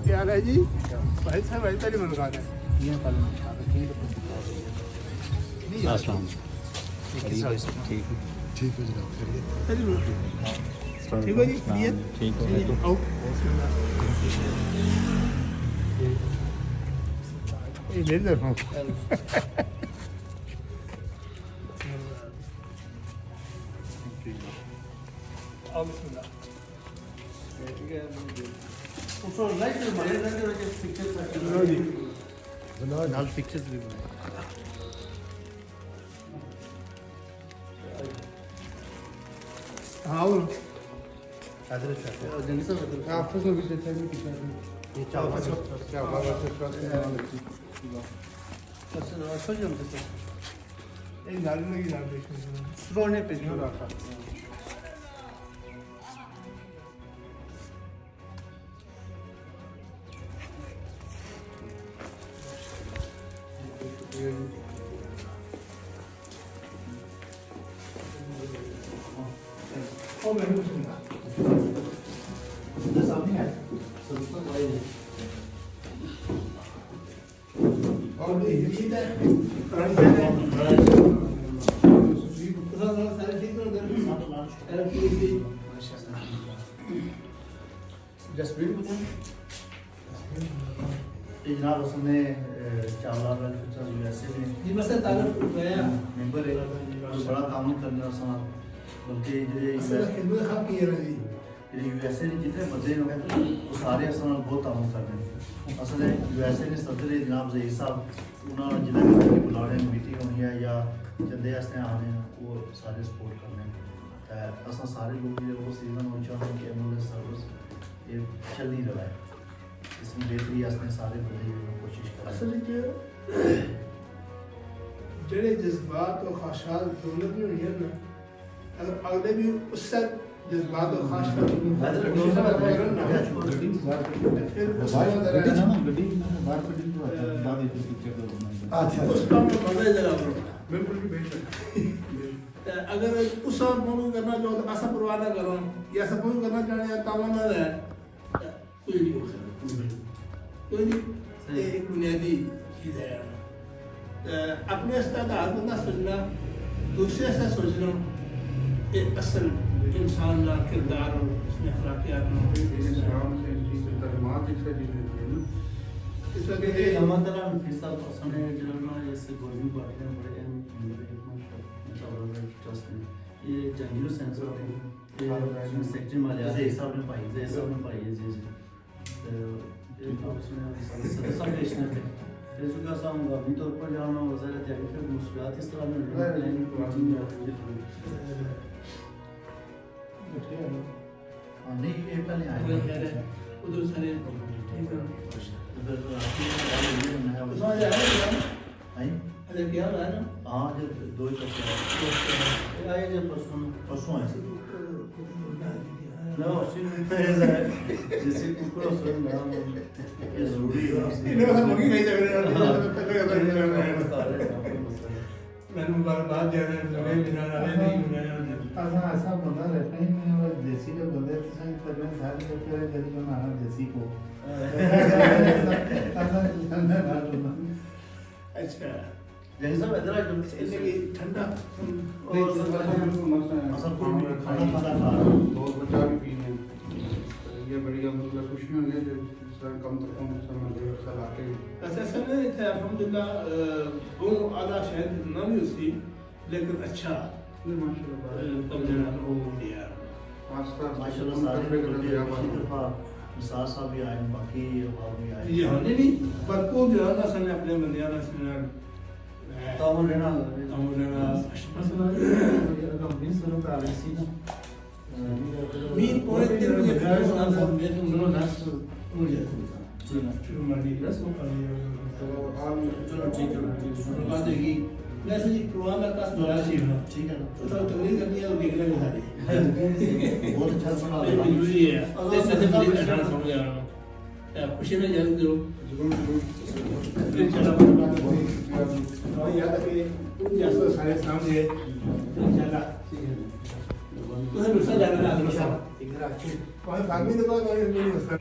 क्या हाल है जी? भाई साहब भाई ताली मन रहे हैं। ठीक ठीक है जनाब, ठीक है जी, ठीक है आओ। ये ले लो। आओ बिस्मिल्लाह। उसको लाइट में मारे रहते हैं पिक्चर्स लो जी। नाल पिक्चर्स भी बनाए हाँ वो आदर जंगी साहब आपको भी देते हैं कितना ये चावल क्या बात है अच्छा जम से एक गाड़ी में ही डाल देखो रोने पे जो रखा ओ मैं कुछ नहीं दस आपने है सब तो भाई और ये है फ्रंट है सारे ठीक तो घर में जसप्रीत बताएं जनाब उसने चावला यूएसए में जी बस तारुफ गया मेंबर है बड़ा काम करने वाला साथ बल्कि असल खिदमत खाब की है जी यूएसए ने जितने बंदे हैं वो सारे असल बहुत काम कर रहे हैं असल यूएसए ने सदर जनाब ज़हीर साहब उन्होंने जिला की बुलाने मीटिंग होनी है या चंदे आने हैं वो सारे सपोर्ट करने असा सारे लोग वो सीजन हो चाहते हैं कि एम्बुलेंस सर्विस ये चल नहीं रहा है इसमें बेहतरी आसने सारे बंदे कोशिश कर रहे असल के जड़े जज्बात और ख्वाहिशात दौलत में हुई है ना अगर अगले भी उससे जज्बात और ख्वाहिशात उसका मैं बंदा जरा बिल्कुल भी भेज अगर उस और मोनू करना जो ऐसा परवाह ना करो या सब मोनू करना चाहने या तावा ना रहे कोई नहीं हो सकता कोई नहीं एक बुनियादी चीज़ है अपने इस्तेदाद को ना सोचना दूसरे से सोचना एक असल इंसान का किरदार और उसमें अखलाकियात ना इस वजह से हमारा फीसद पसंद है जो जैसे गवर्नमेंट पार्टियां बड़े अहम ट्रस्ट में ये जंगीलो सेंसर है ये सेक्शन में जैसे हिसाब में पाई है जी जी तो ये उसमें सदस्य पेशना थे जैसे का साम अभी तौर पर जाना वज़ारत है फिर मुश्किलात इस तरह में प्लानिंग मीटिंग नहीं ये पहले आए उधर सारे अरे क्या रहा है ना हाँ जो दो आए जब परसों आए ना उसी में जैसे कुकुर सुन रहा हूँ ये जरूरी है इन्हें हम लोग ही नहीं जाने मैंने बात जाने लगे बिना नाले नहीं बनाया ऐसा बंदा रहता ही नहीं और देसी का बंदे तो सही करने सारे करते रहे जब मैं आना देसी को अच्छा जैसे सब इधर आ जाओ इसलिए कि ठंडा और असल कोई खाना खा बहुत बचा भी पीने ये बड़ी मतलब खुशी होगी जब सर कम से कम समय दे सलाते ऐसा समय थे अल्हम्दुलिल्लाह वो आधा शायद ना भी उसी लेकिन अच्छा माशाल्लाह कम जना हो गया माशाल्लाह सारे इसी दफा मिसाल साहब भी आए बाकी अहबाब भी आए ये हमने नहीं भरपूर जो है ना सने अपने बंदियाना सुना तावन रहना मीन पौने 3 बजे फ्लाइट आना मैं तुम दोनों नाच मुझे शुरू मारी बस वो कर चलो ठीक है बात है कि वैसे ही प्रोग्राम का सुना चाहिए ठीक है तो तकरीर करनी है और देखने में सारी बहुत अच्छा सुना जरूरी है जैसे जैसे बड़ी अच्छा समझ आ रहा हूँ खुशी में जरूर दो याद रखिए जैसे सारे सामने इंशाल्लाह ठीक है ਤੁਸੀਂ ਮਿਰਸਾ ਜਾਣਾ ਨਾ ਮਿਰਸਾ ਕੋਈ ਫਾਰਮੀ ਦੇ ਬਾਅਦ ਕੋਈ ਨਹੀਂ ਮਿਰਸਾ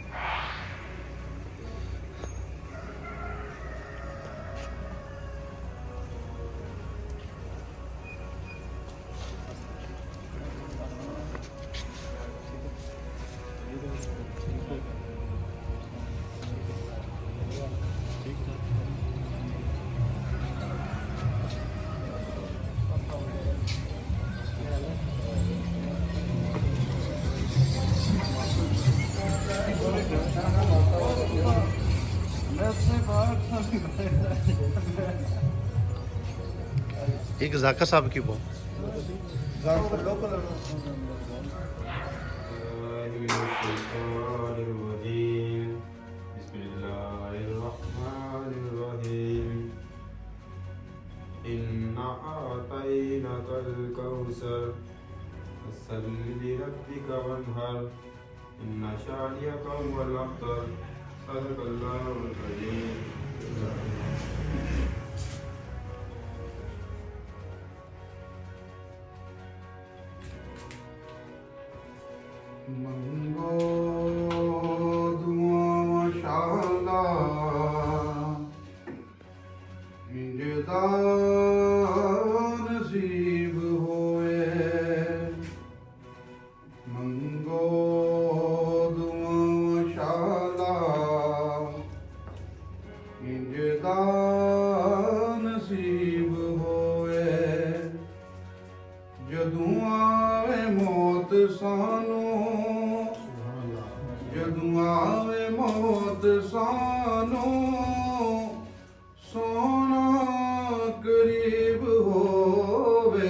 एक जाका साहब की वो إنا أعطيناك الكوثر فصل لربك وانحر إن شانئك هو الأبتر صدق الله العظيم. ਮੰਗੋ ਦੁਆ ਸ਼ਾਲਾ ਇੰਜਦਾ ਨਸੀਬ ਹੋਏ ਮੰਗੋ ਦੁਆ ਸ਼ਾਲਾ ਇੰਜਦਾ ਨਸੀਬ ਹੋਏ ਜਦੋਂ ਆਵੇ ਮੌਤ ਸਾਨੂੰ ਜਦੋਂ ਆਵੇ ਮੌਤ ਸਾਨੂੰ ਸੋਨਾ ਕਰੀਬ ਹੋਵੇ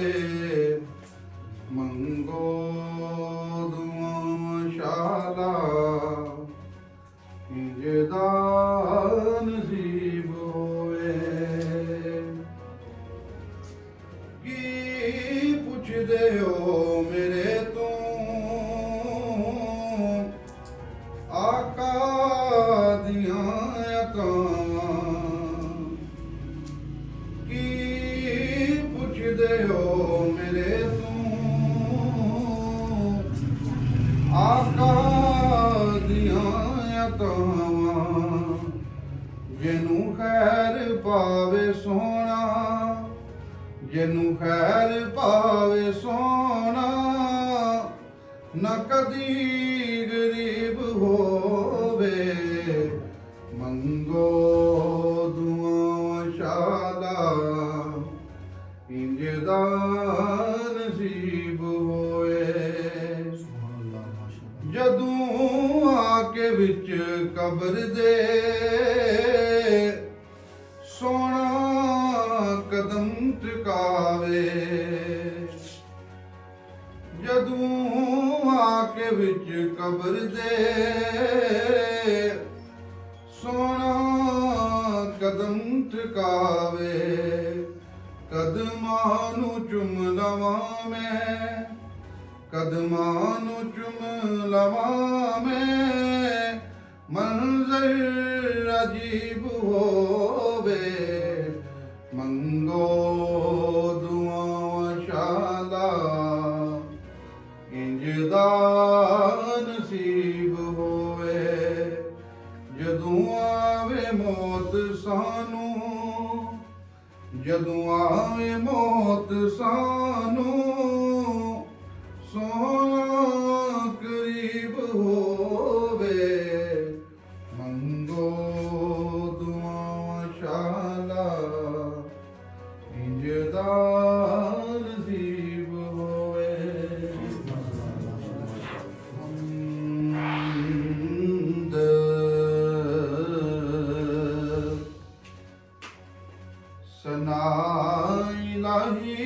ਮੰਗੋ ਦੁਆ ਸ਼ਾਲਾ ਇੰਜਦਾ ਨਸੀਬ ਹੋਵੇ ਕੀ ਪੁੱਛਦੇ ਹੋ ਮੇਰੇ ਤੋਂ ਆਕਾ ਦੀਆਂ ਅਤਾਵਾਂ ਕੀ ਪੁੱਛਦੇ ਹੋ ਮੇਰੇ ਤੋਂ ਆਕਾ ਦੀਆਂ ਅਤਾਵਾਂ ਜਿਹਨੂੰ ਖੈਰ ਪਾਵੇ ਸੋਹਣਾ ਜਿਹਨੂੰ ਖੈਰ ਪਾਵੇ ਸੋਹਣਾ ਨਾ ਕਦੀ ਗਰੀਬ ਹੋਵੇ ਮੰਗੋ ਦੁਆ ਸ਼ਾਲਾ ਇੰਜਦਾ ਨਸੀਬ ਹੋਏ ਜਦੋਂ ਆ ਕੇ ਵਿੱਚ ਕਬਰ ਦੇ ਸੋਹਣਾ ਕਦਮ ਟਿਕਾਵੇ ਜਦੋਂ ਆ ਕੇ ਵਿੱਚ ਕਬਰ ਦੇ ਸੋਹਣਾ ਕਦਮ ਟਿਕਾਵੇ ਕਦਮਾਂ ਨੂੰ ਚੁੰਮ ਲਵਾਂ ਮੈਂ ਕਦਮਾਂ ਨੂੰ ਚੁੰਮ ਲਵਾਂ ਮੈਂ ਮੰਜ਼ਰ ਅਜੀਬ ਹੋਵੇ ਮੰਗੋ ਦੁਆ ਸ਼ਾਲਾ ਇੰਜਦਾ ਨਸੀਬ ਹੋਵੇ ਜਦੋਂ ਆਵੇ ਮੌਤ ਸਾਨੂੰ ਜਦੋਂ ਆਵੇ ਮੌਤ ਸਾਨੂੰ ਸੋਹਣਾ ਕਰੀਬ ਹੋਵੇ ਮੰਗੋ ਦੁਆ ਸ਼ਾਲਾ ਇੰਜਦਾ ਨਸੀਬ ਹੋਵੇ ਸਨਾ ਇਲਾਹੀ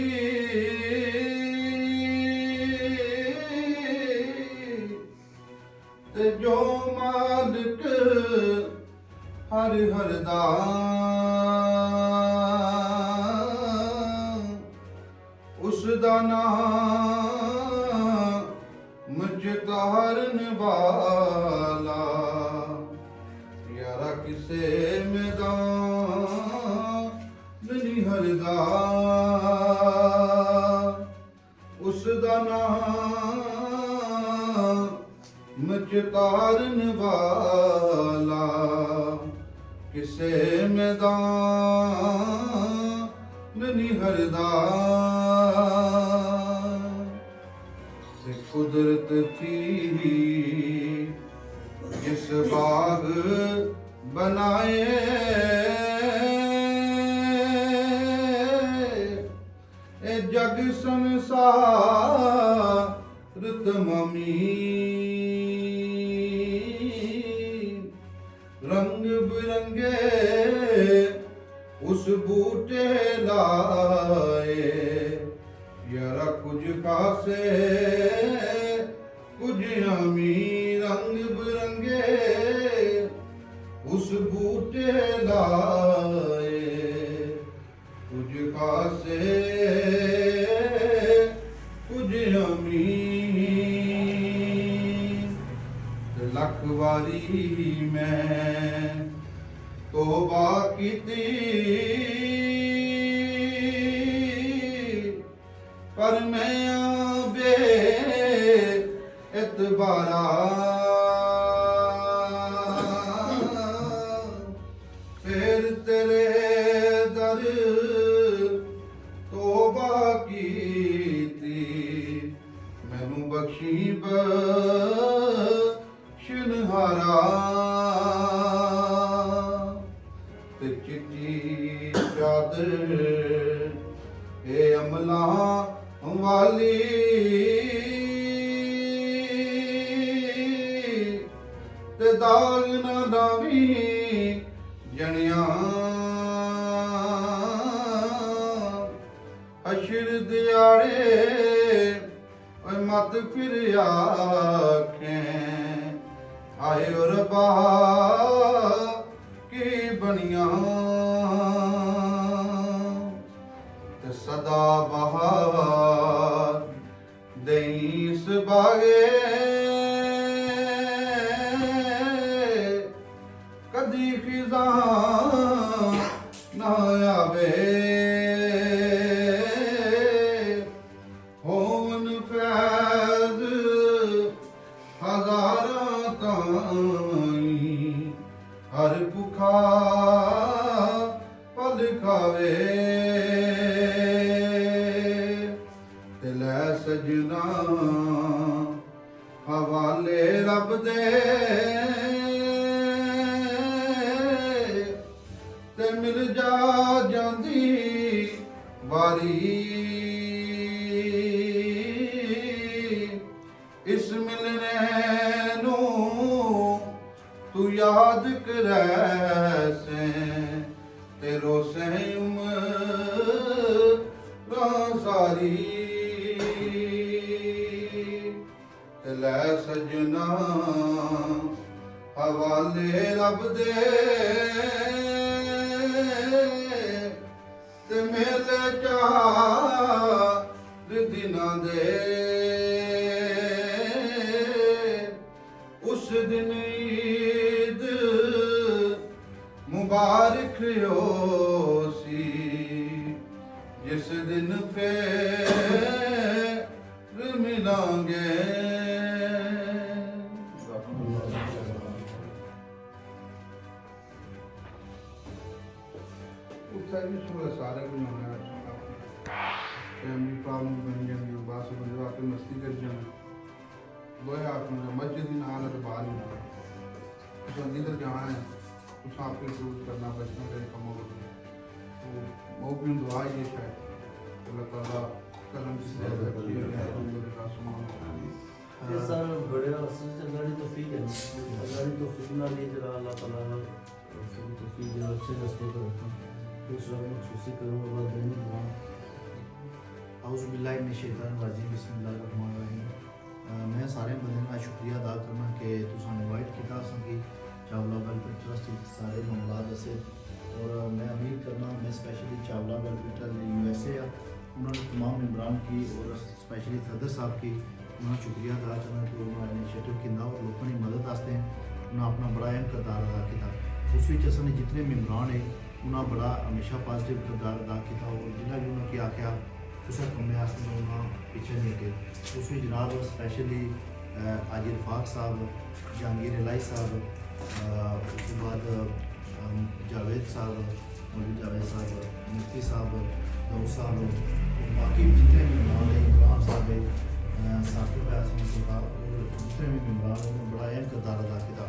ਤੇ ਜੋ ਮਾਲਕ ਹਰ ਹਰ ਦਾ ਉਸ ਦਾ ਨਾਮ ਮੁਝ ਤਾਰਨ ਵਾਲਾ ਯਾਰਾ ਕਿਸੇ ਮੈਦਾਨ ਨਹੀਂ ਹਰਦਾ ਉਸ ਦਾ ਨਾਮ ਚਤਾਰਨ ਵਾਲਾ ਕਿਸੇ ਮੈਦਾਨ ਨਹੀਂ ਹਰਦਾ ਤੇ ਕੁਦਰਤ ਥੀ ਜਿਸ ਬਾਗ ਬਣਾਏ ਇਹ ਜਗ ਸੰਸਾਰ ਤਮਾਮੀ रंग बिरंगे उस बूटे लाए यारा कुछ खासे कुछ अमी रंग बिरंगे उस बूटे लाए कुछ खासे कुछ अमी लख वारी मैं तोबा कीती पर मैं आबे इतबारा फिर तेरे दर तोबा कीती मैनू बख्शी शिनहारा ते चिट्टी चादर ए अमला वाली ते दाग ना डावी जनिया अशर दियाड़े मत फिर आखें आए रबा की बनिया ते सदा बहार देस बागे कदी खिजा ना आवे होवन फैज हजारां ताई हर भुखा पल खावे ते लै सजना हवाले रब दे ते मिल जा जांदी वारी इस मिलने नू तू याद करे से तेरो से उम्र सारी ते लै सजना हवाले रब दे ते मेले चार दिना दे उस दिन ईद मुबारक होसी जिस दिन फिर मिलांगे सारे कुछ होना फैमिली प्रॉब्लम बन जाएंगे बस बंदे आके मस्ती कर जाना वह आप मस्जिद ही ना आना तो बाहर ही ना तो इधर जाना है कुछ आपके यूज करना बचना के कामों को तो वो भी दुआ ये शायद अल्लाह ताला करम से ये सर बड़े असल से गाड़ी तो फीक है गाड़ी तो फितना लिए जरा अल्लाह ताला तो फीक जो अच्छे रास्ते पर रखा दूसरा मैं खुशी करूँगा बाद में दुआ औज़ु बिल्लाहि मिनश शैतानिर रजीम बिस्मिल्लाहिर रहमानिर रहीम मैं सारे बंदे का शुक्रिया अदा करना कि तुसां इनवाइट किया संगी चावला वेलफेयर ट्रस्ट सारे मामला दसे और मैं उम्मीद करना मैं स्पेशली चावला वेलफेयर USA उन्होंने तमाम मेम्बरान की और स्पेशली सदर साहब की उन्होंने शुक्रिया अदा करना कि उन्होंने इनिशिएटिव किया और लोगों की मदद वास्ते उन्होंने अपना बड़ा अहम किरदार अदा किया उस असने जितने मेम्बरान है उन्होंने बड़ा हमेशा पॉजिटिव किरदार अदा किया और जिन्हें भी उन्होंने आख्या कुछ कम्मे आस्तै उन्होंने पिछे नहीं गए। उस भी जनाब स्पैशली आजिर फाक साहब, जहांगीर इलाई साहब, उसके बाद जावेद साहब, मौलवी जावेद साहब, मुफ्ती साहब, दौर साहब, और बाकी जितने भी मेहमान हैं, इमरान साहब है, साकिब आसम साहब, और जितने भी मेहमान उन्होंने बड़ा अहम किरदार अदा किया।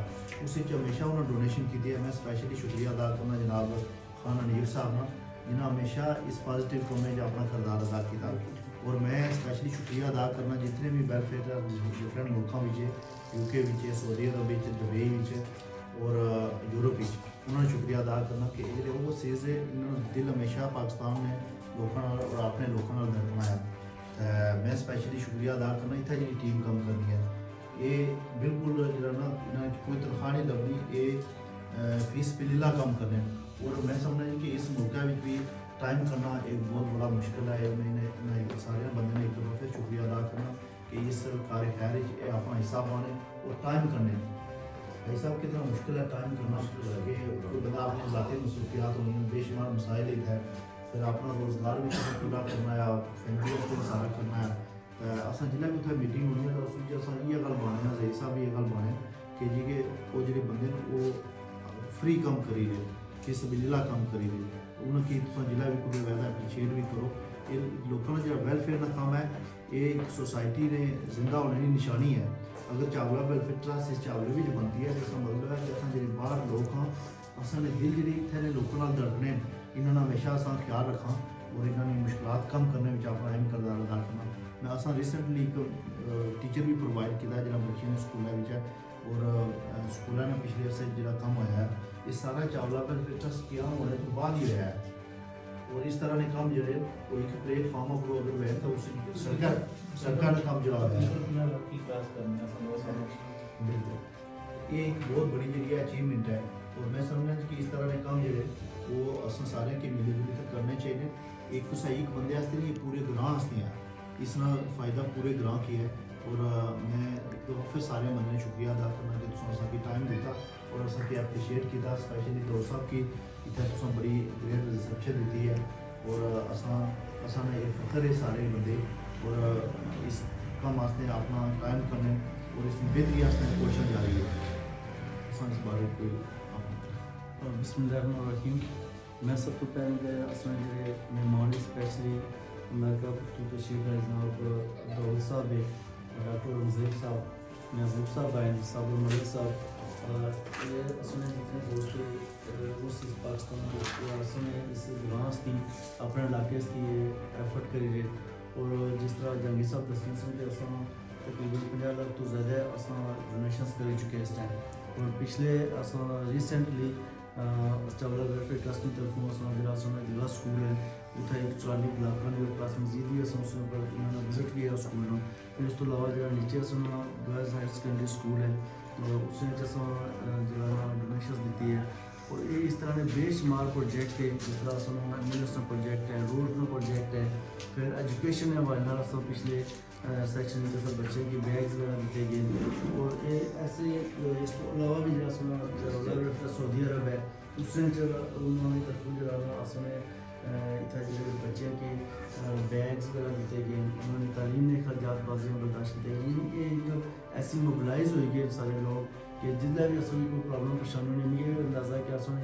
उस हमेशा उन्होंने डोनेशन की है। मैं स्पैशली शुक्रिया अदा करना जनाब खान अनीर साहब ना, जिन्हें हमेशा इस पॉजिटिव कम्मे अपना किरदार अदा किया। और मैं स्पैशली शुक्रिया अदा करना जितने भी वेलफेयर डिफरेंट मुल्कों में, यूके में, सऊदी अरब में, दुबई और यूरोप में, उन्होंने शुक्रिया अदा करना कि ये वो चीज़ है, इन्होंने दिल हमेशा पाकिस्तान ने लोगों और अपने लोगों दर बनाया। मैं स्पैशली शुक्रिया अदा करना इतना जी टीम काम करनी है। ये बिल्कुल जो ना इन्हें कोई तनख्वाह नहीं लभनी, ये फीस पिलीला काम करने। और मैं समझना कि इस मौके में भी टाइम करना एक बहुत बड़ा मुश्किल है। मैंने सारे बंदे ने एक दफ़ा फिर शुक्रिया अदा करना कि इस कार्य खैर अपना हिस्सा पाने और टाइम करने। भाई साहब कितना मुश्किल है टाइम करना, कि कोई बंदा अपनी ज़ाती मसरूफियात होनी है, बेशुमार मसाइल है, फिर अपना रोज़गार भी पूरा करना है, फैमिली को सारा करना है। असा जिला भी उत्थे मीटिंग होनी है, उस ये गल बाने जही साहब ये गल बाने कि जी के वो जो बंदे वो फ्री कम करी रहे, कि सबीला कम करी रहे, उन्होंने जिला भी कोई वैसा अप्रीशिएट भी करो। ये लोगों का जो वेलफेयर का काम है, ये एक सोसाइटी ने जिंदा होने की निशानी है। अगर चावला वेलफेयर ट्रस्ट इस चावले भी बनती है, जिसका मतलब है कि असं जो बाहर लोग हाँ असल दिल जी इतने लोगों धड़कने, इन्होंने हमेशा असा ख्याल रखा और इन्होंने मुश्किल कम करने में अपना अहम किरदार अदा करना। मैं असा रिसेंटली एक टीचर भी प्रोवाइड किया जो बच्चे ने स्कूलों में, और स्कूलों ने पिछले अर्से जो कम होया है, ये सारा चावला वेलफेयर ट्रस्ट किया होने तो बाद ही होया है। और इस तरह ने काम जो कोई एक प्लेटफॉर्म पर अगर वह तो उस सरकार ने काम जो बिल्कुल ये एक बहुत बड़ी जी अचीवमेंट है। और मैं समझना कि इस तरह के काम जो वो अस सारे के मिली जुली तक करने चाहिए। एक तो सही एक बंदे वास्ते नहीं, पूरे ग्रां वास्ते हैं, इसना फ़ायदा पूरे ग्रां की है। और मैं एक तो फिर सारे बंदे शुक्रिया अदा करना कि तुम की टाइम दिता और अस अप्रीशिएट किया। स्पैशली दौर साहब की इतना तुम बड़ी ग्रेट रिसेप्शन दी है। और असा ने फखर है सारे बंदे, और इस काम वास्ते अपना टाइम करने और इस बेहतरी वास्ते कोशिश जारी है। इस बारे कोई बिस्मिल्लाहिर्रहमानिर्रहीम। मैं सब तो पहले असमें जो मेहमान स्पेशली अमेरिका तो तशरीफ है जनाब दाऊद साहब है, डॉक्टर रमज़ीब साहब, महबूब साहब आए, साबिर मलिक साहब, ये असमें जितने दोस्त उस पाकिस्तान के असमें इस ग्रांस थी अपने इलाके की एफर्ट करी रहे। और जिस तरह जहांगीर साहब दसने से कि अस तकरीबन 50 लाख तो ज़्यादा अस डोनेशन कर चुके हैं इस टाइम। और पिछले अस रिसेंटली चावला वेलफेयर ट्रस्ट की तरफों जिला स्कूल है उत्थे एक 40 ब्लाक क्लास मजीद भी उसने पर इन्होंने विजिट किया स्कूल में। फिर इस तो अलावा जो नीचे गर्ल्स हायर सेकेंडरी स्कूल है उसमें जो डोनेशन दी है। और ये इस तरह के बेशुमार प्रोजेक्ट है, जिस तरह एम्बुलेंस प्रोजेक्ट है, रोड प्रोजेक्ट है, फिर एजुकेशन है हमारे सब पिछले सेक्शन में सब बच्चे की बैग्स वगैरह दिए गए। और ये ऐसे इस तो अलावा भी जो सऊदी अरब है उसने उन्होंने तरफ जो असमें इतना जो बच्चे के बैग्स वगैरह दिए गए, उन्होंने तालीम ने खर्चात बाजियाँ बर्दाश्त किए गए। ये जो ऐसी मोबिलाइज हो गए सारे लोग कि जितना भी असली कोई प्रॉब्लम परेशानी नहीं है। अंदाज़ा कि असमें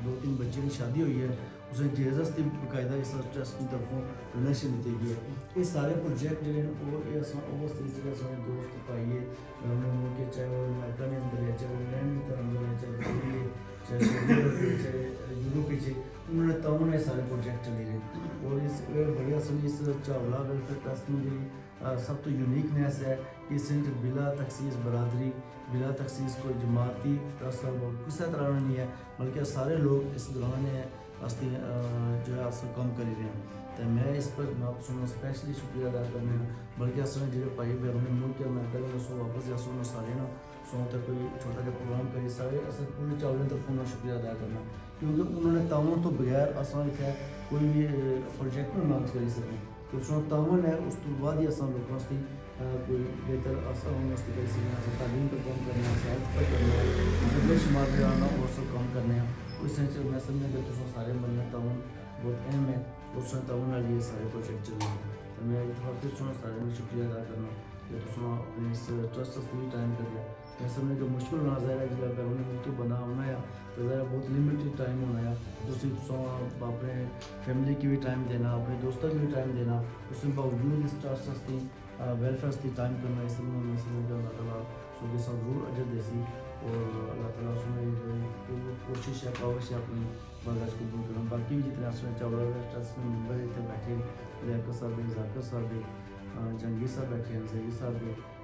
2-3 बच्चे की शादी हुई है, उसे जहज़त बाकायदा इस ट्रस्ट की तरफों डोनेशन दी गई है। ये सारे प्रोजेक्ट जो वो सिलसिले से दोस्त पाइए उन्होंने चाहे वो अमेरिका ने अंदर है, चाहे वो इंग्लैंड के अंदर है, चाहे दिल्ली है, चाहे सऊदी अरब है, चाहे यूरोप है, उन्होंने तमाम सारे प्रोजेक्ट चले गए। और इस बड़ी असल इस चावला वेलफेयर ट्रस्ट में जी सब तो यूनिकनेस है कि सिर्फ बिला तखसीस बरादरी, बिला तखसीस कोई जमाती किसी तरह नहीं है, बल्कि सारे लोग इस दौरान वास्ते जो है अस कम करी रहे हैं। तो मैं इस पर स्पेशली शुक्रिया अदा करने, बल्कि अस जो भाई बहनों मुल्क अमेरिका में सो वापस या सो सारे ना सो तक कोई छोटा जहा प्रोग्राम करी सारे अस पूरे चावले तरफों शुक्रिया अदा करना, क्योंकि उन्होंने तावन तो बगैर अस इतने कोई भी प्रोजेक्ट नहीं लॉन्च करी सकें। तो उसमें तावन है, उस तो बाद ही अस लोगों से कोई बेहतर आसान करी सकते, तालीम पर कम करना, सेहत पर करना, बेशुमार जो और सब कम करने। उस मैं समझना कि सारे बंदे तावन बहुत अहम है। उस तवन वाली ये सारे प्रोजेक्ट चल रहे हैं तो मैं एक दफ़ा फिर सुना सारे में शुक्रिया अदा करना कि तुम अपने इस ट्रस्ट से टाइम कर दिया मैं समझ जो मुश्किल होना ज़ाहिर है जिसका उन्होंने तो बना होना है तो ज़रा बहुत लिमिटेड टाइम होना है दूसरी अपने फैमिली की भी टाइम देना अपने दोस्तों की भी टाइम देना उसके बावजूद इस ट्रस्ट की वेलफेयर की टाइम करना इस मैं समझ अल्लाह ताला उसके साथ ज़रूर अजर देसी और अल्लाह ताला उसमें कोशिश है काविश है अपनी बागाज को दूर करना बाकी भी जितने असर चावला ट्रस्ट में मेंबर इतने बैठे लियाकत साहब जाकर साहब जंगी साहब बैठे हैं जही साहब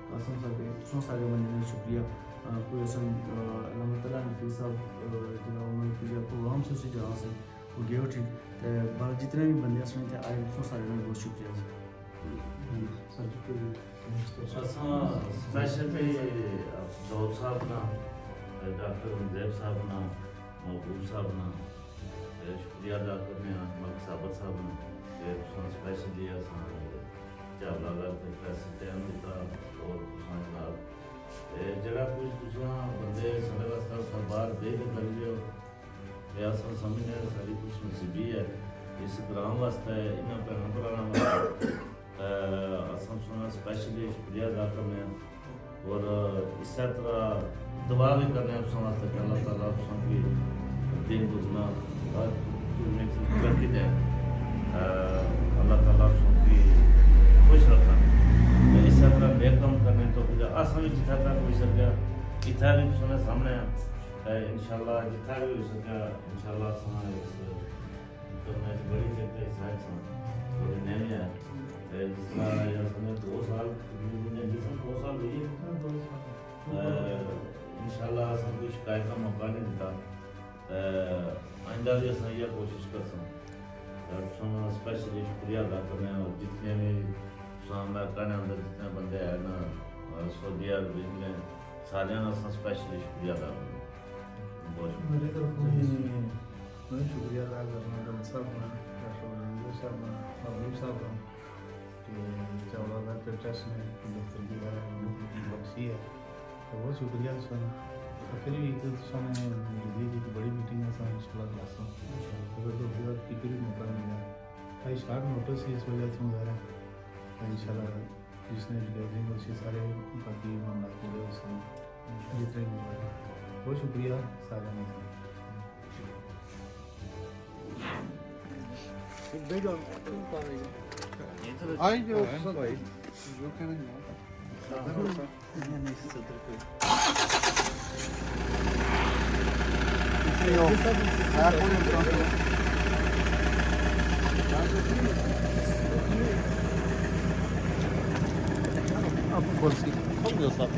कासम साहब सो सारे बंदे ने शुक्रिया कोई असम अलहमतुल्लाह नफी साहब जो उन्होंने प्रोग्राम से उसी जगह से वो गए उठी तो जितने भी बंदे उसमें थे आए सो सारे ने बहुत शुक्रिया स्पेशल पे जॉब साहब ना डॉक्टर उमदेव साहब ना महबूब साहब ना शुक्रिया अदा करने मलिक साबर साहब ना स्पेशली चावला गल पैसे टाइम दिता और जरा कुछ तुसा बंदे साढ़े वास्ते बाहर दे के कर लियो अस समझने सारी कुछ नसीबी है इस ग्राम वास्ते इन्होंने भैन भरावान असम सुना स्पेशली शुक्रिया अदा करने और इस तरह दुआ भी करने उस वास्ते कि अल्लाह ताला की दिन गुजना जुड़ने की तरक्की दे अल्लाह ताला की खुश रखना इस तरह बेकम करने तो फिर अस भी जितना तक हो सका इतना भी सुने सामने इंशाल्लाह जितना भी हो सका इंशाल्लाह करने से बड़ी जगह साइड थोड़ी नहीं है जिस तरह यह समय 2 साल जिसमें 2 साल हुई इंशाल्लाह असें कोई शिकायत का मौका नहीं दिता आइंदा भी असें यह कोशिश कर सकूँ स्पेशली शुक्रिया अदा करने और जितने भी अमेरिका ने अंदर जितने बंदे हैं ना सऊदी अरब में सारे स्पेशली शुक्रिया अदा करना बहुत मेरे तरफ मैं शुक्रिया अदा करना डॉक्टर साहब का डॉक्टर साहब का महबूब साहब का कि चावला वेलफेयर ट्रस्ट ने दफ्तर की मीटिंग बख्शी है तो बहुत शुक्रिया सर फिर भी तो सामने दी जी की बड़ी मीटिंग है सर इंशाल्लाह क्लास अगर तो फिर की भी मौका मिला भाई शार्ट नोटिस इस वजह से हो रहा है इंशाल्लाह जिसने गैदरिंग उसके सारे बाकी मामला पूरे उसमें जितने भी बहुत शुक्रिया सारे ने आई जो भाई जो कहना आप बोल सी हम जो साहब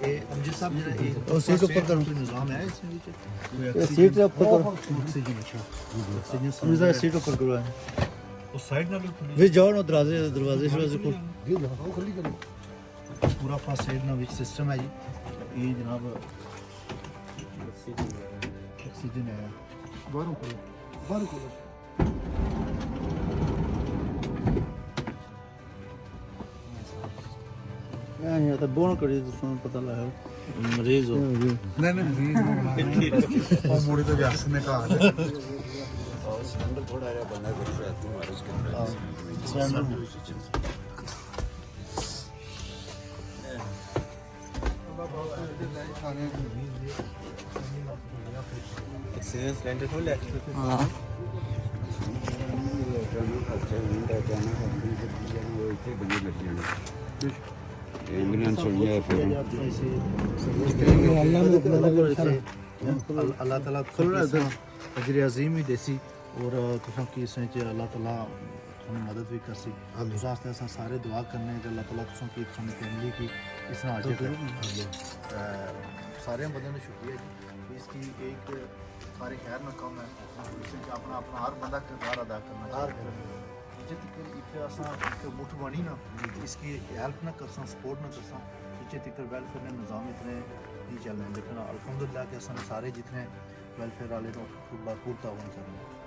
अमजद साहब जरा सीट ऊपर करो निजाम है इसमें सीट ऊपर करो ऑक्सीजन अच्छा जरा सीट ऊपर करो उस साइड ना वे जाओ ना दरवाजे को खुली करो पूरा फर्स्ट एड ना विच सिस्टम है जी ये जनाब ऑक्सीजन है बाहर खोलो यहाँ तो बोन करी तो पता लगा मरीज हो नहीं और मोड़ी तो व्यास ने कहा सिलेंडर थोड़ा आया बंदा कर रहा है तुम्हारे ऑक्सीजन सिलेंडर खोल ले हां खर्चा नहीं था जाना है वो इतने बंदे लग जाने एम्बुलेंस होनी है फिर अल्लाह ताला अजर अजीम ही देसी और तुसां की इसने च अल्लाह ताला थोड़ी मदद भी कर सी तुसां वास्ते असां सारे दुआ करने कि अल्लाह ताला तुसां की थोड़ी फैमिली की इसने हाजिर करे सारे बंदे ने शुक्रिया जी इसकी एक सारे खैर में कम है इसमें अपना अपना हर बंदा किरदार अदा करना चाहिए जितने इतने असां मुठ बनी ना इसकी हेल्प ना करसा सपोर्ट ना करसा पीछे तक वेलफेयर ने निज़ाम इतने नहीं चल रहे लेकिन अल्हम्दुलिल्लाह के असां सारे जितने वेलफेयर वाले तो भरपूर ताउन कर रहे हैं